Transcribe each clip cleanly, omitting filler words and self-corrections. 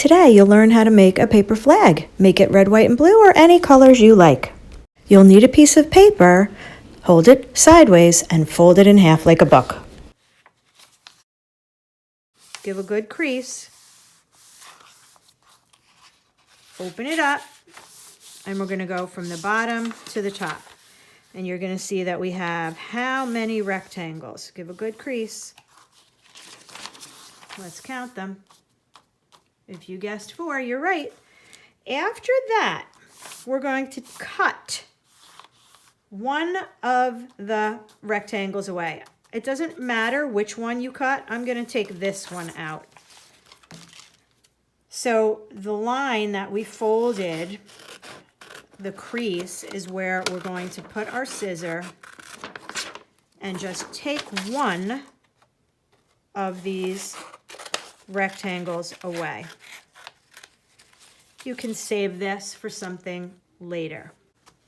Today you'll learn how to make a paper flag. Make it red, white, and blue or any colors you like. You'll need a piece of paper, hold it sideways, and fold it in half like a book. Give a good crease. Open it up, and we're going to go from the bottom to the top. And you're going to see that we have how many rectangles? Give a good crease. Let's count them. If you guessed 4, you're right. After that, we're going to cut one of the rectangles away. It doesn't matter which one you cut. I'm going to take this one out. So the line that we folded, the crease, is where we're going to put our scissor and just take one of these rectangles away. You can save this for something later.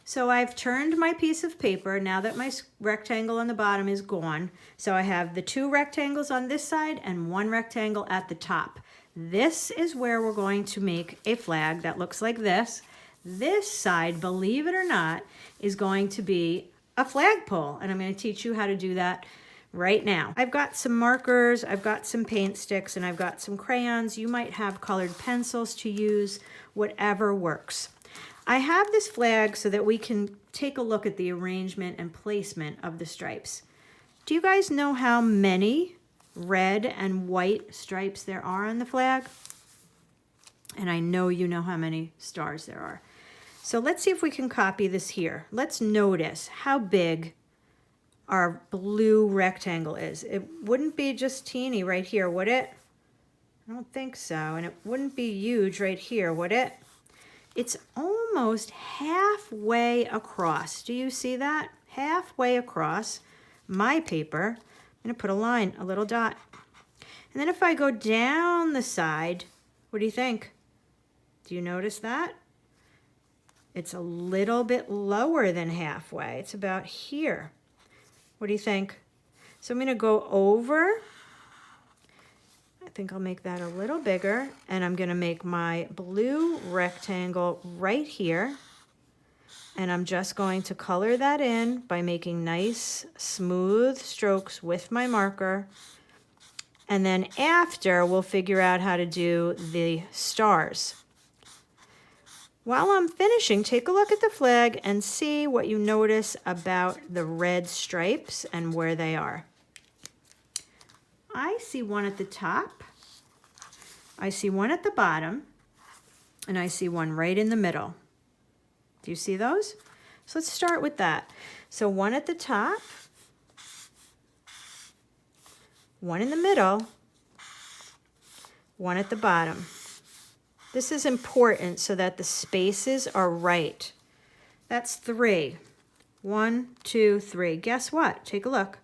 So I've turned my piece of paper now that my rectangle on the bottom is gone. So I have the 2 rectangles on this side and 1 rectangle at the top. This is where we're going to make a flag that looks like this. This side, believe it or not, is going to be a flagpole, and I'm going to teach you how to do that right now. I've got some markers, I've got some paint sticks, and I've got some crayons. You might have colored pencils to use, whatever works. I have this flag so that we can take a look at the arrangement and placement of the stripes. Do you guys know how many red and white stripes there are on the flag? And I know you know how many stars there are. So let's see if we can copy this here. Let's notice how big our blue rectangle is. It wouldn't be just teeny right here, would it? I don't think so. And it wouldn't be huge right here, would it? It's almost halfway across. Do you see that? Halfway across my paper. I'm going to put a line, a little dot. And then if I go down the side, what do you think? Do you notice that? It's a little bit lower than halfway. It's about here. What do you think? So I'm going to go over. I think I'll make that a little bigger. And I'm going to make my blue rectangle right here. And I'm just going to color that in by making nice, smooth strokes with my marker. And then after, we'll figure out how to do the stars. While I'm finishing, take a look at the flag and see what you notice about the red stripes and where they are. I see one at the top, I see one at the bottom, and I see one right in the middle. Do you see those? So let's start with that. So one at the top, one in the middle, one at the bottom. This is important so that the spaces are right. That's 3. 1, 2, 3. Guess what? Take a look.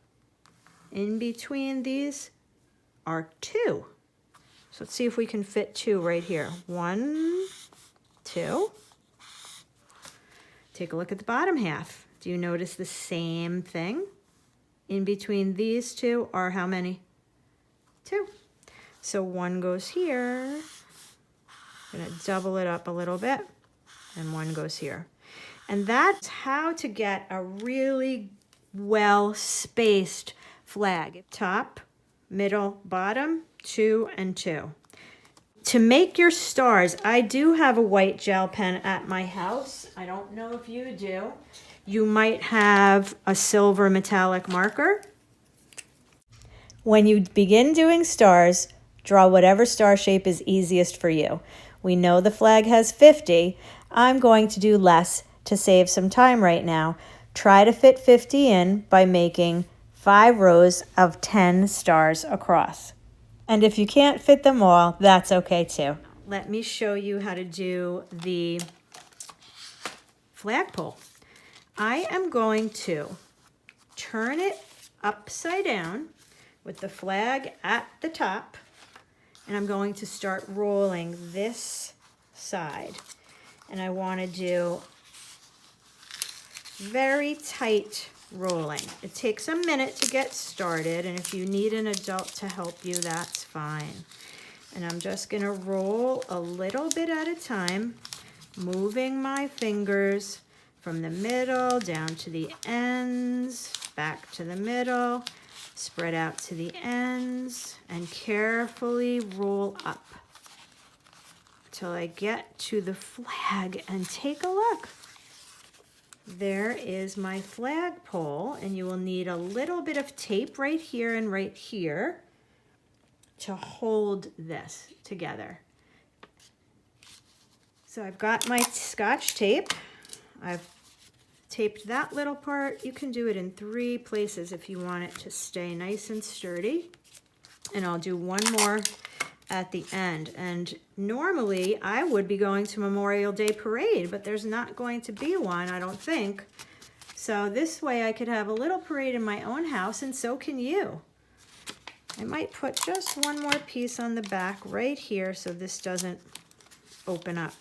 In between these are 2. So let's see if we can fit 2 right here. 1, 2. Take a look at the bottom half. Do you notice the same thing? In between these 2 are how many? 2. So 1 goes here. I'm going to double it up a little bit, and 1 goes here. And that's how to get a really well-spaced flag. Top, middle, bottom, 2 and 2. To make your stars, I do have a white gel pen at my house. I don't know if you do. You might have a silver metallic marker. When you begin doing stars, draw whatever star shape is easiest for you. We know the flag has 50. I'm going to do less to save some time right now. Try to fit 50 in by making 5 rows of 10 stars across. And if you can't fit them all, that's okay too. Let me show you how to do the flagpole. I am going to turn it upside down with the flag at the top. And I'm going to start rolling this side. And I want to do very tight rolling. It takes a minute to get started, and if you need an adult to help you, that's fine. And I'm just gonna roll a little bit at a time, moving my fingers from the middle down to the ends, back to the middle, spread out to the ends, and carefully roll up till I get to the flag. And take a look. There is my flagpole, and you will need a little bit of tape right here and right here to hold this together. So I've got my Scotch tape. I've taped that little part. You can do it in 3 places if you want it to stay nice and sturdy. And I'll do one more at the end. And normally I would be going to Memorial Day parade, but there's not going to be one, I don't think. So this way I could have a little parade in my own house, and so can you. I might put just one more piece on the back right here so this doesn't open up.